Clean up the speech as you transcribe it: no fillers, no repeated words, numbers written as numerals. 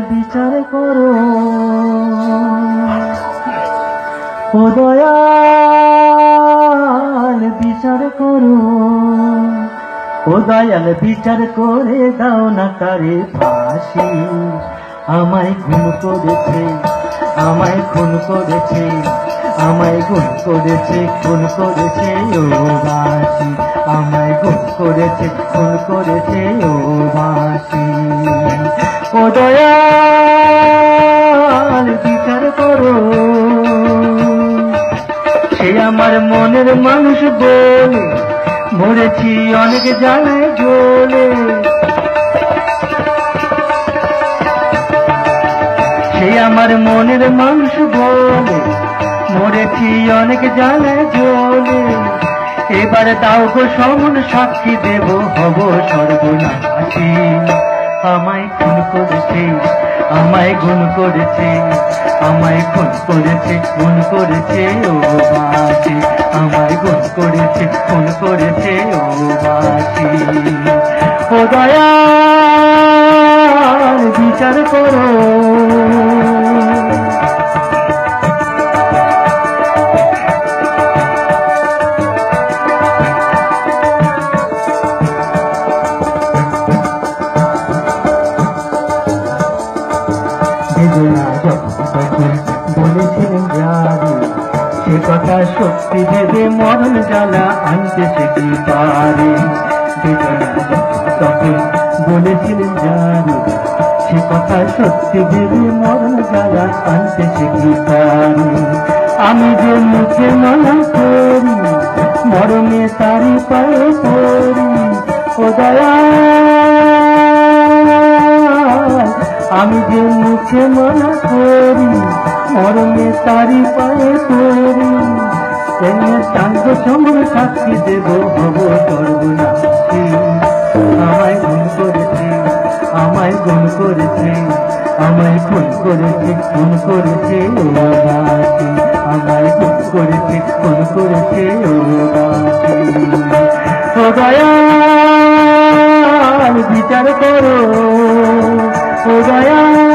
বিচার করো ও দয়াল বিচার করো ও দয়াল বিচার করে দাও না তারে ফাঁসি আমায় খুন করেছে আমায় খুন করেছে আমায় খুন করেছে খুন করেছে ও বাসি আমায় খুন করেছে ও বাসি ও দয়াল বিচার করো সে আমার মনের মানুষ বলে মরেছি অনেক জ্বালায় জ্বলে সে আমার মনের মানুষ বলে মরেছি অনেক জ্বালায় জ্বলে এবার দাও গো সমন সাক্ষী দেব হব সর্বনাশী আমায় খুন করেছে আমায় গুণ করেছে আমায় খুন করেছে ও বাসি আমায় গুণ করেছে খুন করেছে ও বাসি ও দয়াল বিচার করো তখন বলেছিলেন যারে সে কথা সত্যি ভেবে মরণ জ্বালা আনতে সে কি পারে তখন বলেছিলেন যারে সে কথা সত্যি ভেবে মরণ জ্বালা আনতে সে কি পারে আমি যে মুখে মানা করি মরণে তারি পায়ে পড়ি ও দয়াল আমি যে মুখে মানা করি মরণে তারি পায়ে পড়ি এমনি শান্ত সমর সাক্ষী দেব হব সর্বনাশী আমায় গুণ করেছে আমায় গুণ করেছে আমায় খুন করেছে ও বাসি আমায় খুন করেছে ও বাসি ও দয়াল বিচার করো ও দয়াল